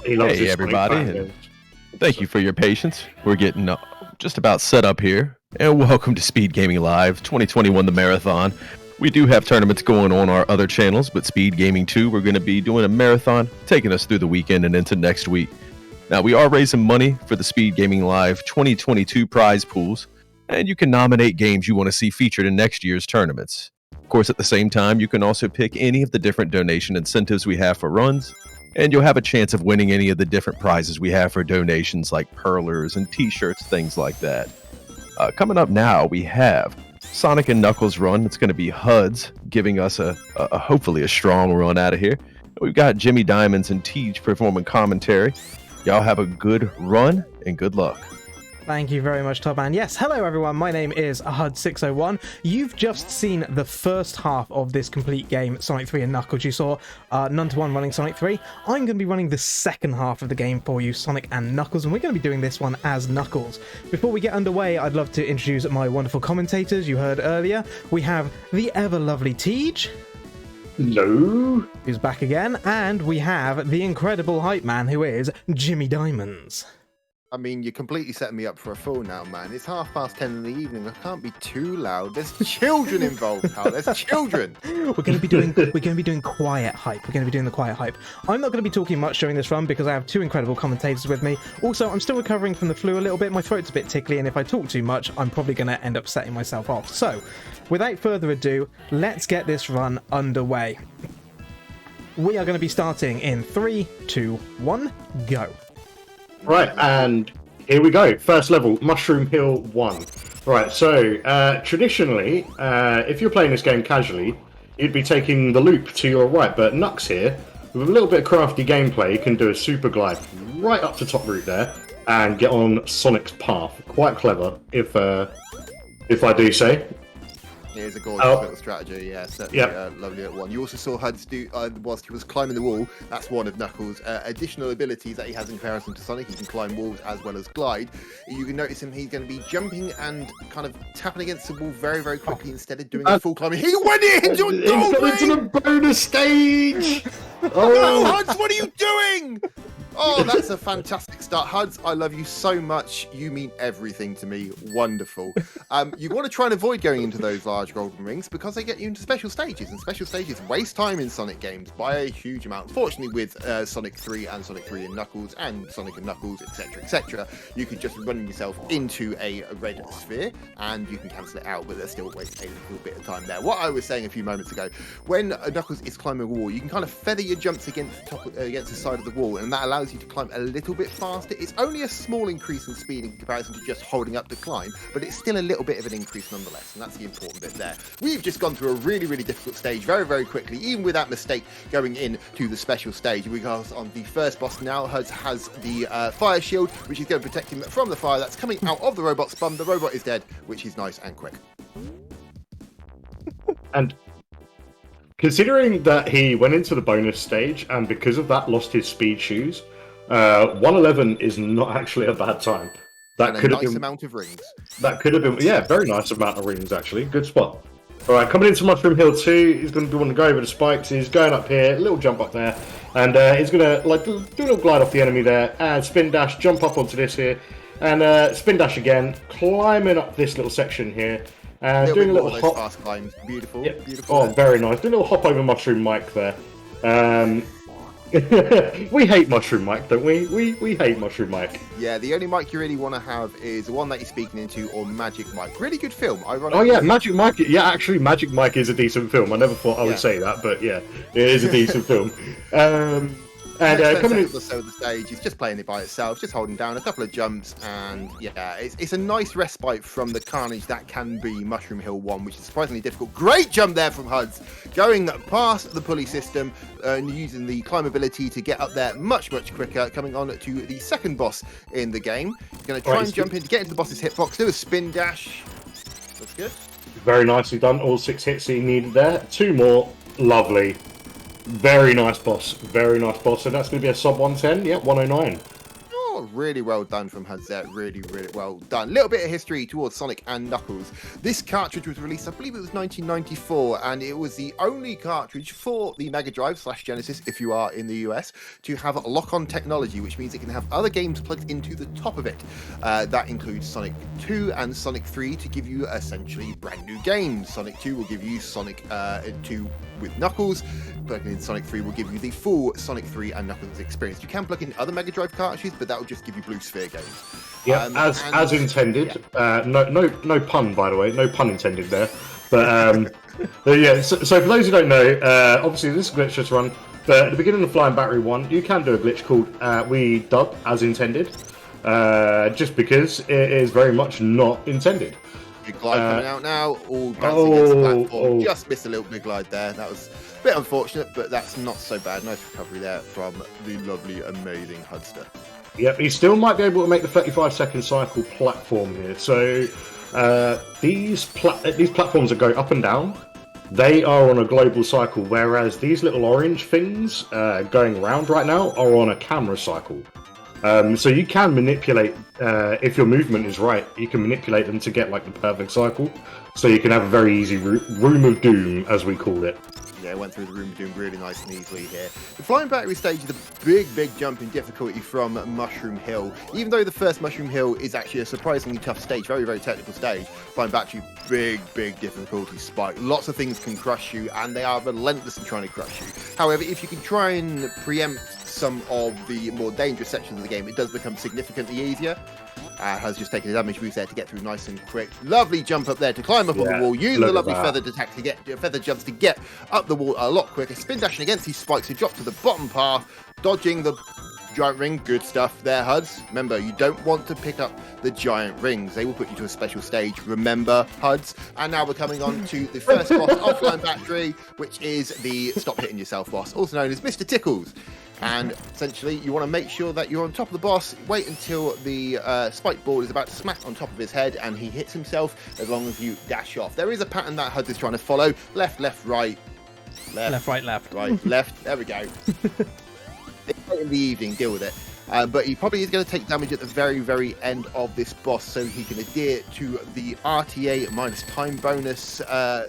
He loves Hey his everybody, Sonic and games. thank you for your patience. We're getting just about set up here, and welcome to Speed Gaming Live 2021, the marathon. We do have tournaments going on our other channels, but Speed Gaming 2, we're going to be doing a marathon, taking us through the weekend and into next week. Now, we are raising money for the Speed Gaming Live 2022 prize pools, and you can nominate games you want to see featured in next year's tournaments. Of course, at the same time, you can also pick any of the different donation incentives we have for runs, and you'll have a chance of winning any of the different prizes we have for donations like perlers and t-shirts, things like that. Coming up now, we have Sonic and Knuckles run. It's going to be HUDs giving us a hopefully a strong run out of here. We've got Jimmy Diamonds and Teeejj performing commentary. Y'all have a good run and good luck. Thank you very much, Top Man. Yes, hello everyone, my name is HUD601. You've just seen the first half of this complete game, Sonic 3 and Knuckles. You saw None to One running Sonic 3. I'm going to be running the second half of the game for you, Sonic and Knuckles, and we're going to be doing this one as Knuckles. Before we get underway, I'd love to introduce my wonderful commentators you heard earlier. We have the ever-lovely Teeejj. Hello. Who's back again, and we have the incredible hype man who is Jimmy Diamonds. I mean, you're completely setting me up for a fool now, man. It's 10:30 in the evening. I can't be too loud. There's children involved, pal. There's children. We're going to be doing quiet hype. We're going to be doing the quiet hype. I'm not going to be talking much during this run because I have two incredible commentators with me. Also, I'm still recovering from the flu a little bit. My throat's a bit tickly, and if I talk too much, I'm probably going to end up setting myself off. So, without further ado, let's get this run underway. We are going to be starting in 3, 2, 1, go. Right, and here we go. First level, Mushroom Hill 1. Right, so traditionally, if you're playing this game casually, you'd be taking the loop to your right, but Nux here, with a little bit of crafty gameplay, can do a super glide right up to top route there and get on Sonic's path. Quite clever, if I do say. Here's a gorgeous little strategy, yeah, certainly lovely little one. You also saw HUDs do, whilst he was climbing the wall, that's one of Knuckles' additional abilities that he has in comparison to Sonic. He can climb walls as well as glide. You can notice him, he's going to be jumping and kind of tapping against the wall very, very quickly instead of doing a full climb. He went into the bonus stage! Oh, HUDs, what are you doing? Oh, that's a fantastic start. HUDs, I love you so much. You mean everything to me. Wonderful. You want to try and avoid going into those large golden rings because they get you into special stages, and special stages waste time in Sonic games by a huge amount. Fortunately, with Sonic 3 and Sonic 3 and Knuckles and Sonic and Knuckles, etc., you could just run yourself into a red sphere and you can cancel it out, but there's still a little bit of time there. What I was saying a few moments ago, when Knuckles is climbing a wall, you can kind of feather your jumps against the side of the wall, and that allows you to climb a little bit faster. It's only a small increase in speed in comparison to just holding up the climb, but it's still a little bit of an increase nonetheless, and that's the important bit there. We've just gone through a really, really difficult stage very, very quickly, even with that mistake going into the special stage. We go on the first boss now. HUDs has the fire shield, which is going to protect him from the fire that's coming out of the robot's bum. The robot is dead, which is nice and quick. And considering that he went into the bonus stage and because of that lost his speed shoes, 111 is not actually a bad time. That could have been a nice amount of rings. That could have been, yeah, very nice amount of rings actually. Good spot. All right, coming into Mushroom Hill 2, he's going to want to go over the spikes. He's going up here, a little jump up there, and he's going to like do a little glide off the enemy there, and spin dash, jump up onto this here, and spin dash again, climbing up this little section here, and doing a little hop. Fast climbs. Beautiful, yep. Beautiful. Oh, very nice. Doing a little hop over Mushroom Mike there. We hate Mushroom Mike, don't we? We hate Mushroom Mike. Yeah, the only mic you really want to have is the one that you're speaking into, or Magic Mike. Really good film. Oh yeah, Magic Mike. Yeah, actually, Magic Mike is a decent film. I never thought I would say that, but yeah, it is a decent film. And coming in so the stage, he's just playing it by itself, just holding down a couple of jumps, and yeah, it's a nice respite from the carnage that can be Mushroom Hill 1, which is surprisingly difficult. Great jump there from HUDs, going past the pulley system and using the climb ability to get up there much quicker. Coming on to the second boss in the game, going to try and jump in to get into the boss's hitbox, do a spin dash. That's good. Very nicely done. All 6 hits he needed there. 2 more. Lovely. Very nice boss. Very nice boss. And that's going to be a sub 110. Yeah, 109. All Really well done from Huds there. Really, really well done. A little bit of history towards Sonic and Knuckles. This cartridge was released, I believe it was 1994, and it was the only cartridge for the Mega Drive / Genesis, if you are in the US, to have a lock-on technology, which means it can have other games plugged into the top of it. That includes Sonic 2 and Sonic 3 to give you essentially brand new games. Sonic 2 will give you Sonic 2 with Knuckles. Plugging in Sonic 3 will give you the full Sonic 3 and Knuckles experience. You can plug in other Mega Drive cartridges, but that will just give you Blue Sphere games. Yeah, as intended. Yeah. No pun, by the way. No pun intended there. But yeah. So for those who don't know, obviously this is Glitchless run. But at the beginning of Flying Battery 1, you can do a glitch called We Dub as intended, just because it is very much not intended. Big glide coming out now, all bouncing against the platform. Just missed a little big glide there. That was a bit unfortunate, but that's not so bad. Nice recovery there from the lovely, amazing Hudster. Yep, he still might be able to make the 35-second cycle platform here. So these platforms that go up and down, they are on a global cycle, whereas these little orange things going around right now are on a camera cycle. So you can manipulate, if your movement is right, you can manipulate them to get like the perfect cycle. So you can have a very easy room of doom, as we call it. Yeah, went through the room of doom really nice and easily here. The Flying Battery stage is a big jump in difficulty from Mushroom Hill. Even though the first Mushroom Hill is actually a surprisingly tough stage, very technical stage, Flying Battery, big difficulty spike. Lots of things can crush you, and they are relentless in trying to crush you. However, if you can try and preempt some of the more dangerous sections of the game, it does become significantly easier. Has just taken a damage boost there to get through nice and quick. Lovely jump up there to climb up on the wall. Use the lovely feathered attack to get feather jumps to get up the wall a lot quicker. Spin dashing against these spikes to drop to the bottom path, dodging the giant ring. Good stuff there, Huds. Remember, you don't want to pick up the giant rings. They will put you to a special stage. Remember, Huds. And now we're coming on to the first boss of Flying Battery, which is the Stop Hitting Yourself boss, also known as Mr. Tickles. And essentially, you want to make sure that you're on top of the boss. Wait until the spike ball is about to smack on top of his head and he hits himself, as long as you dash off. There is a pattern that Huds is trying to follow. Left, right. Left, right, left. Right, left. There we go. It's late in the evening, deal with it. But he probably is going to take damage at the very end of this boss, so he can adhere to the RTA minus time bonus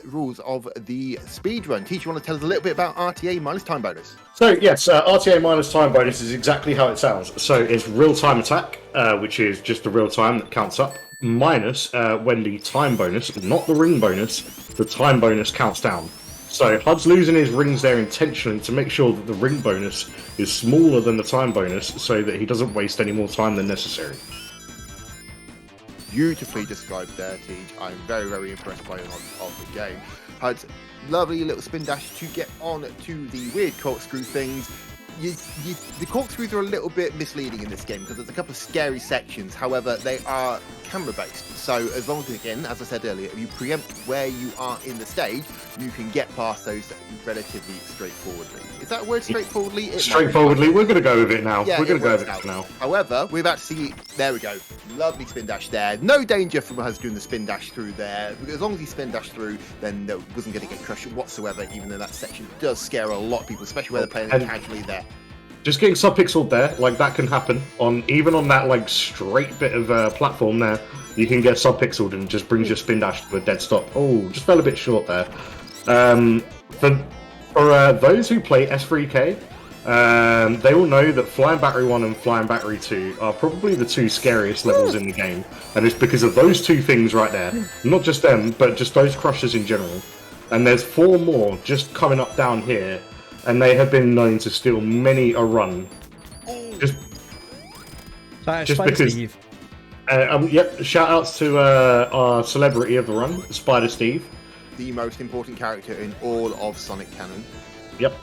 rules of the speedrun. Teeejj, you want to tell us a little bit about RTA minus time bonus? So yes, RTA minus time bonus is exactly how it sounds. So it's real-time attack, which is just the real time that counts up, minus when the time bonus, not the ring bonus, the time bonus counts down. So Hud's losing his rings there intentionally to make sure that the ring bonus is smaller than the time bonus, so that he doesn't waste any more time than necessary. Beautifully described there, Teeejj. I'm very impressed by your knowledge of the game. Hud's lovely little spin dash to get on to the weird corkscrew things. The corkscrews are a little bit misleading in this game because there's a couple of scary sections. However, they are camera based, so as long as, again, as I said earlier, if you preempt where you are in the stage, you can get past those relatively straightforwardly. Is that a word, straightforwardly? Straightforwardly, we're going to go with it now. Yeah, we're going to go with it now. However, we're about to see, there we go, lovely spin dash there. No danger from us doing the spin dash through there. As long as he spin dash through, then that wasn't going to get crushed whatsoever, even though that section does scare a lot of people, especially where they're playing casually there. Just getting subpixeled there, like that can happen even on that like straight bit of platform there. You can get subpixeled and just brings your spin dash to a dead stop. Oh, just fell a bit short there. For those who play S3K, they will know that Flying Battery 1 and Flying Battery 2 are probably the two scariest levels in the game, and it's because of those two things right there. Not just them, but just those crushes in general. And there's 4 more just coming up down here, and they have been known to steal many a run. Just because. Steve. Yep, shout outs to our celebrity of the run, Spider Steve. The most important character in all of Sonic canon. Yep.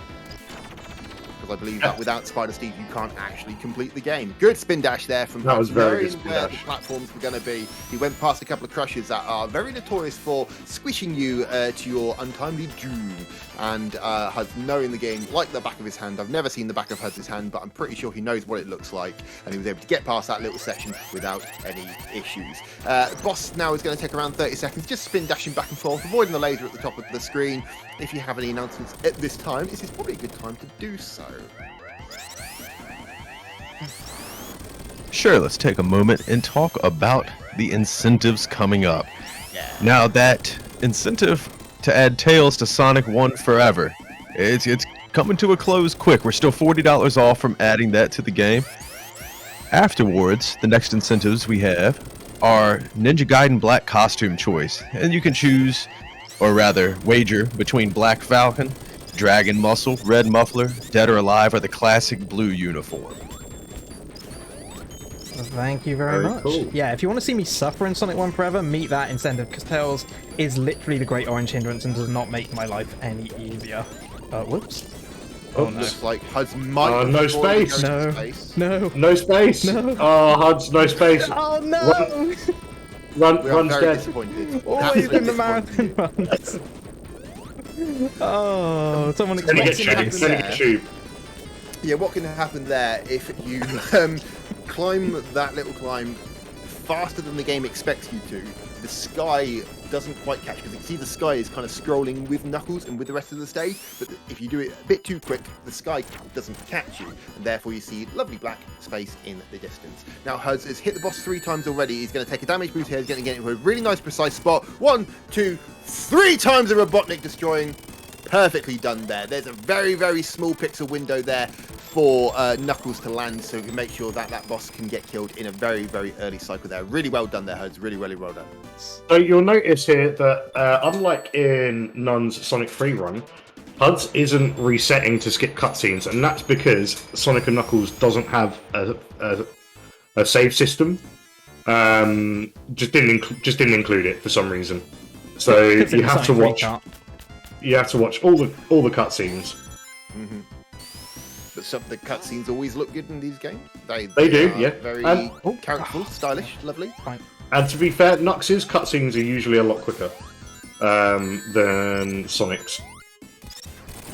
Because I believe that without Spider Steve, you can't actually complete the game. Good spin dash there from that was very good spin dash. The platforms were going to be. He went past a couple of crushes that are very notorious for squishing you to your untimely doom. And Hud's knowing the game like the back of his hand. I've never seen the back of Hud's hand, but I'm pretty sure he knows what it looks like. And he was able to get past that little section without any issues. The boss now is going to take around 30 seconds, just spin dashing back and forth, avoiding the laser at the top of the screen. If you have any announcements at this time, this is probably a good time to do so. sure, let's take a moment and talk about the incentives coming up. Now, that incentive to add Tails to Sonic 1 Forever, it's coming to a close quick. We're still $40 off from adding that to the game. Afterwards, the next incentives we have are Ninja Gaiden Black costume choice, and you can choose, or rather wager, between Black Falcon, Dragon Muscle, Red Muffler, Dead or Alive, or the classic blue uniform. Thank you very much. Cool. Yeah, if you want to see me suffer in Sonic 1 Forever, meet that incentive, because Tails is literally the great orange hindrance and does not make my life any easier. Whoops. Oh no. Looks like Huds might. No space. No. No. No space. No. Oh, Huds, no space. Oh no! Run, We are run, very scared. disappointed. Always Absolutely in the marathon runs. Oh, someone Gonna get explain tube. Gonna get tube. Yeah, what can happen there if you climb that little climb faster than the game expects you to? The sky doesn't quite catch, because you can see the sky is kind of scrolling with Knuckles and with the rest of the stage, but if you do it a bit too quick, the sky doesn't catch you, and therefore you see lovely black space in the distance. Now Huds has hit the boss 3 times already. He's going to take a damage boost here. He's going to get into a really nice precise spot. 1, 2, 3 times the Robotnik destroying. Perfectly done there. There's a very, very small pixel window there for Knuckles to land, so you can make sure that that boss can get killed in a very, very early cycle there. Really well done there, Huds. Really, really well done. So you'll notice here that unlike in Nun's Sonic 3 run, Huds isn't resetting to skip cutscenes, and that's because Sonic and Knuckles doesn't have a save system. Just didn't include it for some reason. So you have to watch. You have to watch all the cutscenes. Mm-hmm. But some of the cutscenes always look good in these games. They do, are yeah. Very characterful, stylish, lovely. Fine. And to be fair, Nux's cutscenes are usually a lot quicker than Sonic's.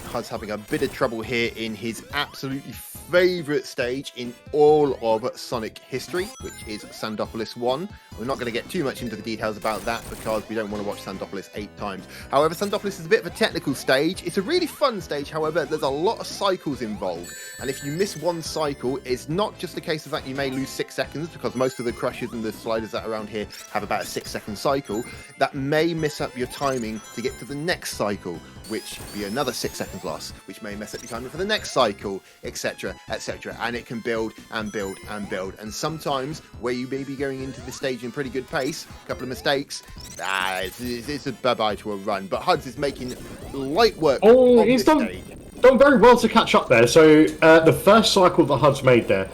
Hud's having a bit of trouble here in his absolutely favourite stage in all of Sonic history, which is Sandopolis 1. We're not going to get too much into the details about that because we don't want to watch Sandopolis 8 times. However, Sandopolis is a bit of a technical stage. It's a really fun stage, however, there's a lot of cycles involved. And if you miss one cycle, it's not just a case of that you may lose 6 seconds, because most of the crushes and the sliders that are around here have about a 6-second cycle. That may mess up your timing to get to the next cycle, which be another 6 seconds loss, which may mess up your timing for the next cycle, etc, etc. And it can build and build and build. And sometimes, where you may be going into the stage in pretty good pace, a couple of mistakes, it's a bye-bye to a run. But Huds is making light work Oh, of he's this done stage. very well to catch up there. So the first cycle that Huds made there,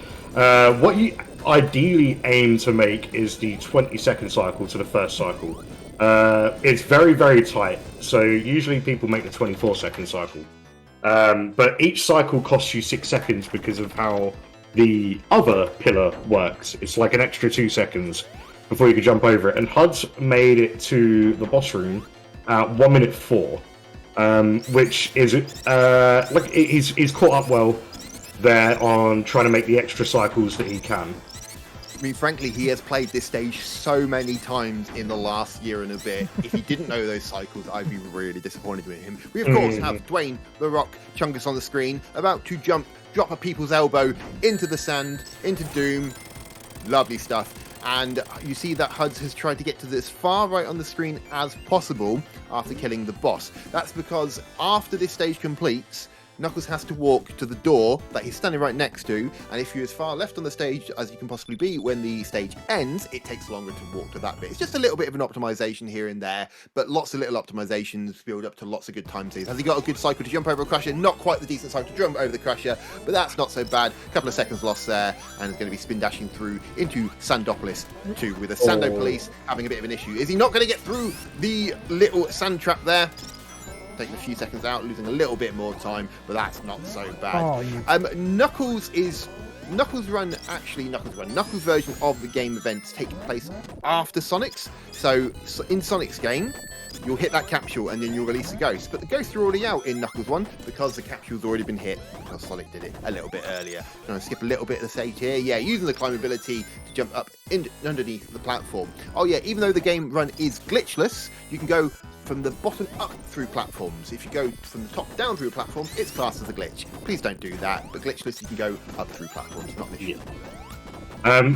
what you ideally aim to make is the 20-second cycle to the first cycle. It's very, very tight, so usually people make the 24-second cycle. But each cycle costs you 6 seconds because of how the other pillar works. It's like an extra 2 seconds before you can jump over it. And Huds made it to the boss room at 1 minute 4, which is like he's caught up well there on trying to make the extra cycles that he can. I mean, frankly, he has played this stage so many times in the last year and a bit. If he didn't know those cycles, I'd be really disappointed with him. We, of course, have Dwayne The Rock Chungus on the screen, about to drop a people's elbow into the sand, into Doom. Lovely stuff. And you see that Huds has tried to get to this far right on the screen as possible after killing the boss. That's because after this stage completes, Knuckles has to walk to the door that he's standing right next to, and if you're as far left on the stage as you can possibly be when the stage ends, it takes longer to walk to that bit. It's just a little bit of an optimization here and there, but lots of little optimizations build up to lots of good time saves. Has he got a good cycle to jump over a crusher? Not quite the decent cycle to jump over the crusher, but that's not so bad. A couple of seconds lost there, and he's going to be spin dashing through into Sandopolis 2 with the Sando Police having a bit of an issue. Is he not going to get through the little sand trap there? Taking a few seconds out, losing a little bit more time, but that's not so bad. Knuckles' version of the game events take place after Sonic's. So in Sonic's game, you'll hit that capsule and then you'll release the ghost. But the ghosts are already out in Knuckles 1 because the capsule's already been hit, because Sonic did it a little bit earlier. I'm going to skip a little bit of the stage here. Yeah, using the climb ability to jump up underneath the platform. Oh yeah, even though the game run is glitchless, you can go from the bottom up through platforms. If you go from the top down through a platform, it's classed as a glitch. Please don't do that, but glitchless, you can go up through platforms, not an issue.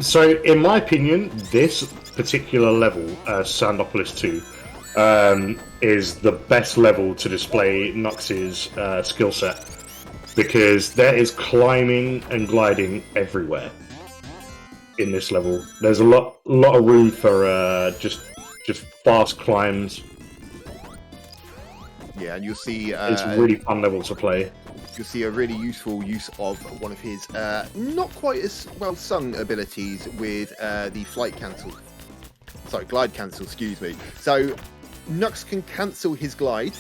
So, in my opinion, this particular level, Sandopolis 2, is the best level to display Nux's skill set, because there is climbing and gliding everywhere in this level. There's a lot of room for just fast climbs. Yeah, and you'll see It's a really fun level to play. You'll see a really useful use of one of his not quite as well sung abilities with the glide cancel, excuse me. So Nux can cancel his glide,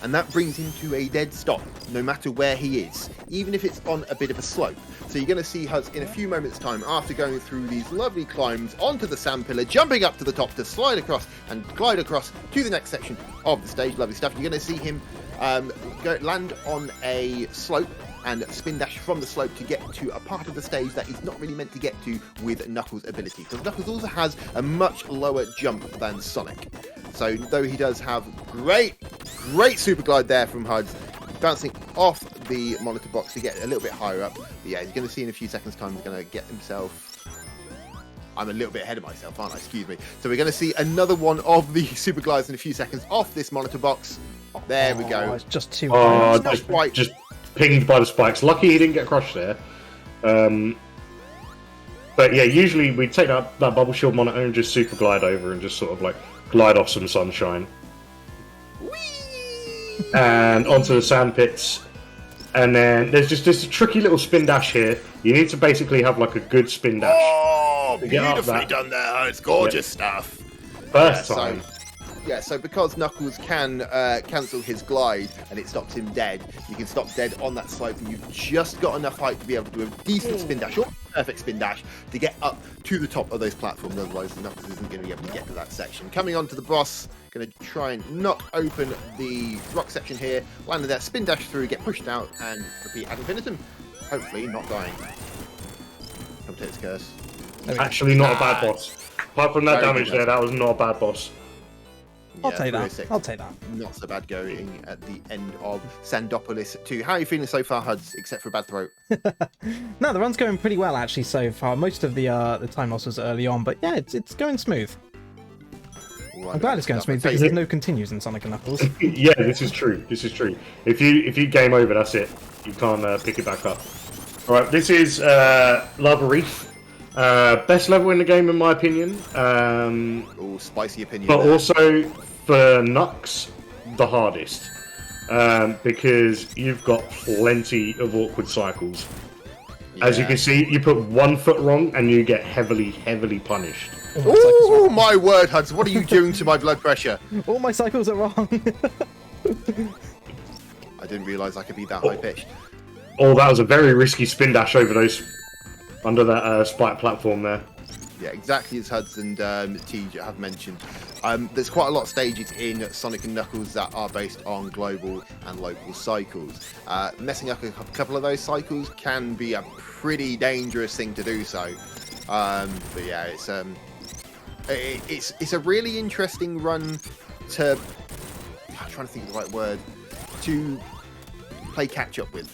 and that brings him to a dead stop no matter where he is, even if it's on a bit of a slope. So you're going to see Huz in a few moments time, after going through these lovely climbs onto the sand pillar, jumping up to the top to slide across and glide across to the next section of the stage. Lovely stuff. You're going to see him land on a slope and spin dash from the slope to get to a part of the stage that he's not really meant to get to with Knuckles' ability, because Knuckles also has a much lower jump than Sonic. So though he does have great super glide there from Huz, bouncing off the monitor box to get a little bit higher up. But yeah, he's going to see in a few seconds time he's going to get himself... I'm a little bit ahead of myself, aren't I? Excuse me. So we're going to see another one of the super glides in a few seconds off this monitor box. There we go. It's just too just pinged by the spikes. Lucky he didn't get crushed there. But yeah, usually we take that bubble shield monitor and just super glide over and just sort of like glide off some sunshine. And onto the sand pits. And then there's just this tricky little spin dash here. You need to basically have like a good spin dash. Oh, beautifully done there. It's gorgeous stuff. First time. So because Knuckles can cancel his glide and it stops him dead, you can stop dead on that slope, and you've just got enough height to be able to do a decent spin dash, or perfect spin dash, to get up to the top of those platforms. Otherwise, Knuckles isn't going to be able to get to that section. Coming on to the boss, going to try and knock open the rock section here, landed that spin dash through, get pushed out, and repeat ad infinitum. Hopefully not dying. Commentators curse. Actually not a bad boss. Apart from that damage there, that was not a bad boss. I'll take that. I'll take that. Not so bad going at the end of Sandopolis 2. How are you feeling so far, Huz, except for a bad throat? No, the run's going pretty well actually so far. Most of the time loss was early on, but yeah, it's going smooth. Right, I'm glad it's going smooth because there's no continues in Sonic and Knuckles. Yeah, this is true. This is true. If you game over, that's it. You can't pick it back up. All right, this is Lava Reef. Best level in the game, in my opinion. Oh, spicy opinion. But also, for Nux, the hardest. Because you've got plenty of awkward cycles. Yeah. As you can see, you put 1 foot wrong and you get heavily punished. Oh my word, Huz, what are you doing to my blood pressure? All my cycles are wrong. I didn't realise I could be that high pitched. Oh, that was a very risky spin dash over those, under that spike platform there. Yeah, exactly as Huz and Teeejj have mentioned. There's quite a lot of stages in Sonic and Knuckles that are based on global and local cycles. Messing up a couple of those cycles can be a pretty dangerous thing to do so. But yeah, it's a really interesting run to... I'm trying to think of the right word. To play catch up with.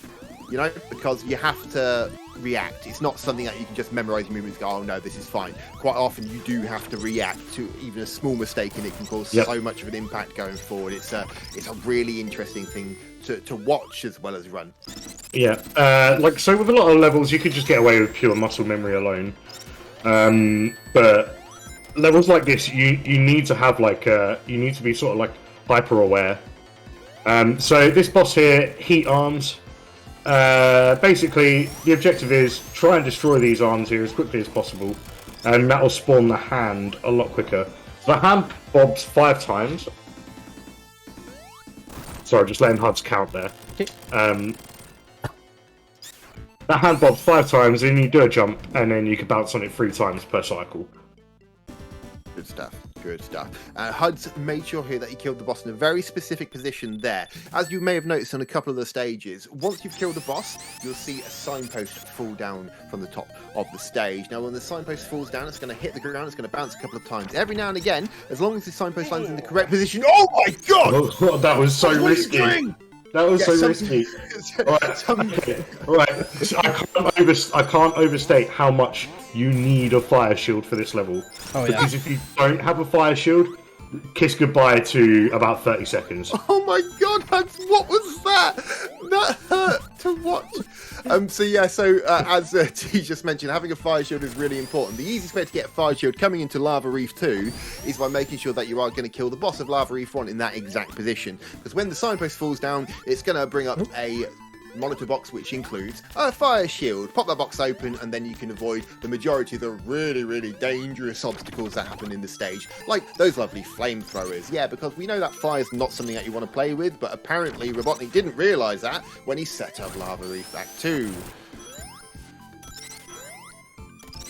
You know, because you have to react. It's not something that you can just memorize your movements and go, oh no, this is fine. Quite often you do have to react to even a small mistake, and it can cause so much of an impact going forward. It's a really interesting thing to watch as well as run. Yeah, like so with a lot of levels you could just get away with pure muscle memory alone. But levels like this, you need to have like you need to be sort of like hyper aware. So this boss here, Heat Arms. Basically, the objective is try and destroy these arms here as quickly as possible, and that will spawn the hand a lot quicker. So the hand bobs 5 times. Sorry, just letting Huz count there. That hand bobs 5 times, and you do a jump, and then you can bounce on it 3 times per cycle. Good stuff. Good stuff. Huz made sure here that he killed the boss in a very specific position there. As you may have noticed on a couple of the stages, once you've killed the boss, you'll see a signpost fall down from the top of the stage. Now, when the signpost falls down, it's going to hit the ground, it's going to bounce a couple of times. Every now and again, as long as the signpost lands in the correct position... Oh my god! Oh, that was so risky. That was Yeah, so some- risky. Right. some- Okay. Right. So I can't overstate how much you need a fire shield for this level. Oh, yeah. Because if you don't have a fire shield, kiss goodbye to about 30 seconds. Oh my god, Hans, what was that? That hurt to watch. As T just mentioned, having a fire shield is really important. The easiest way to get a fire shield coming into Lava Reef 2 is by making sure that you are going to kill the boss of Lava Reef 1 in that exact position. Because when the signpost falls down, it's going to bring up a monitor box which includes a fire shield. Pop that box open and then you can avoid the majority of the really dangerous obstacles that happen in the stage, like those lovely flamethrowers. Yeah, because we know that fire's not something that you want to play with, but apparently Robotnik didn't realise that when he set up Lava Reef Act 2.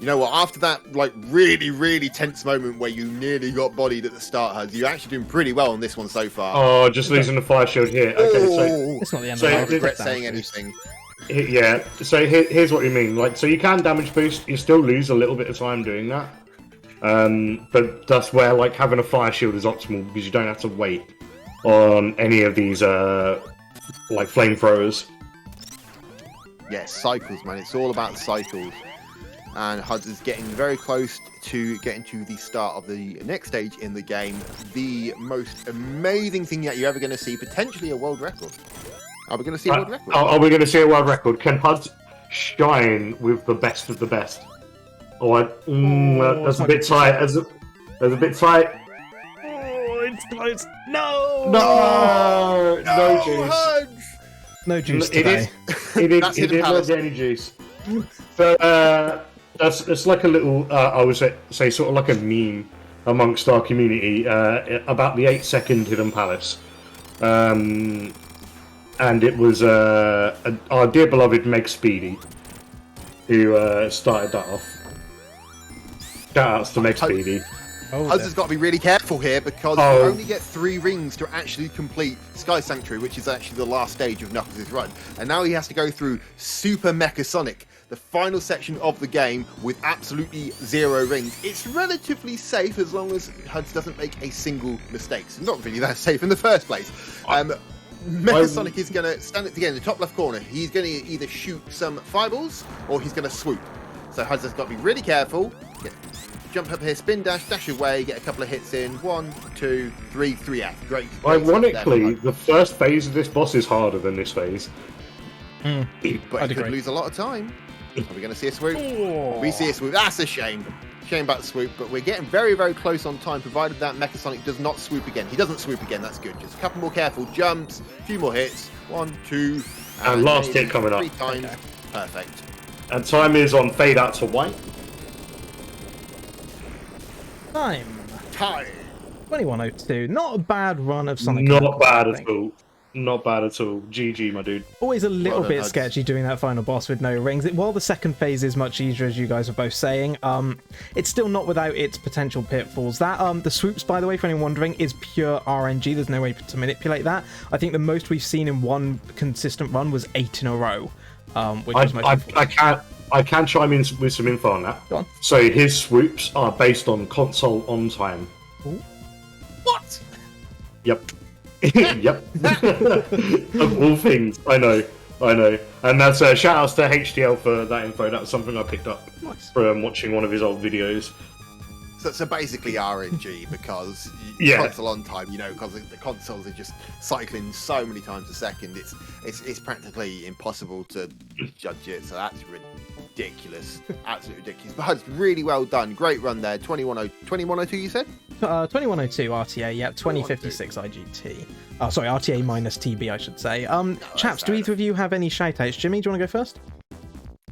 You know what, after that really tense moment where you nearly got bodied at the start, Huds, you're actually doing pretty well on this one so far. Oh, just losing the fire shield here. Okay, so It's not the end So of the I world. regret saying anything. yeah, so here's what you mean. Like, so you can damage boost, you still lose a little bit of time doing that. But that's where like having a fire shield is optimal because you don't have to wait on any of these like flamethrowers. Yeah, cycles, man. It's all about cycles. And Huds is getting very close to getting to the start of the next stage in the game. The most amazing thing that you're ever going to see, potentially a world record. Are we going to see a world record? Are we going to see a world record? Can HUD shine with the best of the best? Or that's a bit tight. That's a bit tight. Oh, it's close. No! No juice. Huds! No juice It today. That's did Hidden not Palace. get any juice. So it's like a little, I would say sort of like a meme amongst our community about the 8-second Hidden Palace. And it was our dear beloved Meg Speedy who started that off. Shout outs to Meg Speedy. Oh, Huds has got to be really careful here because you only get 3 rings to actually complete Sky Sanctuary, which is actually the last stage of Knuckles' run. And now he has to go through Super Mecha Sonic, the final section of the game with absolutely 0 rings. It's relatively safe as long as Huds doesn't make a single mistake. It's not really that safe in the first place. Mecha Sonic is going to stand again in the top left corner. He's going to either shoot some fireballs or he's going to swoop. So Huds has got to be really careful. Jump up here, spin dash, dash away, get a couple of hits in. 1, 2, 3, 3F. Great. Ironically, the first phase of this boss is harder than this phase. But I'd he could agree. lose a lot of time. Are we going to see a swoop? Oh. We see a swoop. That's a shame. Shame about the swoop, but we're getting very close on time, provided that Mecha Sonic does not swoop again. He doesn't swoop again, that's good. Just a couple more careful jumps, a few more hits. 1, 2, And last maybe hit coming up. 3 times. Okay. Perfect. And time is on fade out to white. Time. Time. 2102. Not a bad run of Sonic. Not Knuckles, bad I at think. all. Not bad at all. GG, my dude. Always a little Well done, bit Huds. sketchy doing that final boss with no rings. While the second phase is much easier, as you guys are both saying, it's still not without its potential pitfalls. That the swoops, by the way, for anyone wondering, is pure RNG. There's no way to manipulate that. I think the most we've seen in one consistent run was 8 in a row, which was most unfortunate. I can chime in with some info on that. Go on. So his swoops are based on console on time. What? Yep. Yep. Of all things, I know. And that's shout outs to HDL for that info. That was something I picked up Nice. from watching one of his old videos. So basically RNG because Yeah. console on time, you know, because the consoles are just cycling so many times a second. It's practically impossible to judge it. So that's ridiculous, absolutely ridiculous. But it's really well done, great run there. 2102, you said? 2102 RTA, yeah, 2056 IGT. Oh, sorry, RTA minus TB, I should say. Chaps, do fair either of you have any shout outs? Jimmy, do you want to go first?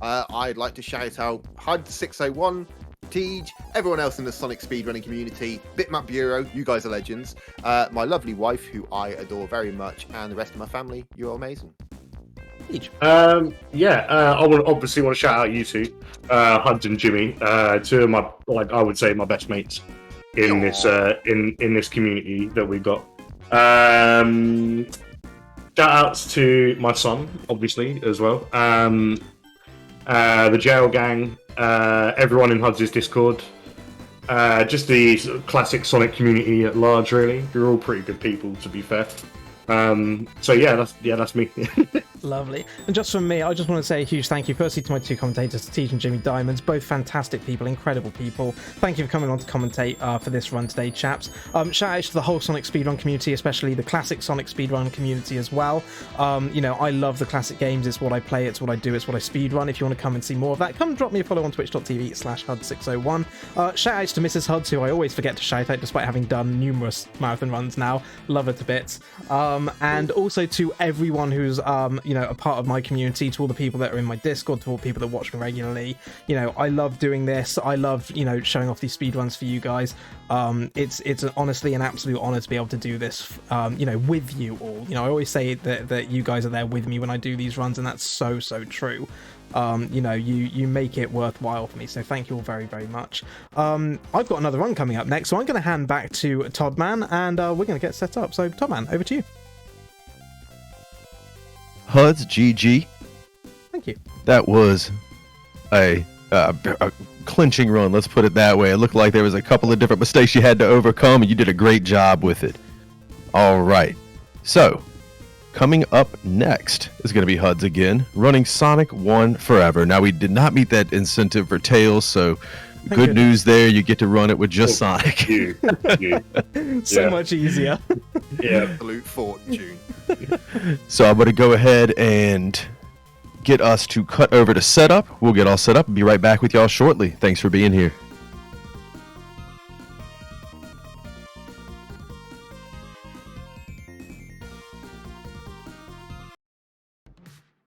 I'd like to shout out HUD601, Teeejj, everyone else in the Sonic speedrunning community, Bitmap Bureau, you guys are legends, my lovely wife, who I adore very much, and the rest of my family, you're amazing. Teeejj. I would obviously want to shout out you two, Huds and Jimmy, two of my, like, I would say my best mates in this in this community that we've got. Shout outs to my son, obviously, as well. The jail gang, everyone in Huds' Discord, just the sort of classic Sonic community at large, really. You're all pretty good people, to be fair. So that's me. Lovely. And just from me, I just want to say a huge thank you firstly to my two commentators, Teeejj and Jimmy Diamonds, both fantastic people, incredible people. Thank you for coming on to commentate for this run today, chaps. Shout out to the whole Sonic Speedrun community, especially the classic Sonic Speedrun community as well. You know, I love the classic games. It's what I play, it's what I do, it's what I speedrun. If you want to come and see more of that, come drop me a follow on twitch.tv/HUD601. Shout out to Mrs. Huds, who I always forget to shout out despite having done numerous marathon runs now. Love her to bits. And also to everyone who's you know, a part of my community, to all the people that are in my Discord, to all the people that watch me regularly. You know, I love doing this. I love, you know, showing off these speedruns for you guys. It's honestly an absolute honor to be able to do this, you know, with you all. You know, I always say that you guys are there with me when I do these runs, and that's so true. You know, you make it worthwhile for me, so thank you all very, very much. I've got another run coming up next, so I'm going to hand back to Toddman, and we're going to get set up. So, Toddman, over to you. HUD's GG. Thank you. That was a clinching run, let's put it that way. It looked like there was a couple of different mistakes you had to overcome, and you did a great job with it. All right. So, coming up next is going to be HUD's again, running Sonic 1 Forever. Now, we did not meet that incentive for Tails, so good news there. You get to run it with just Sonic. So much easier. Yeah. Absolute fortune. So I'm going to go ahead and get us to cut over to setup. We'll get all set up and be right back with y'all shortly. Thanks for being here.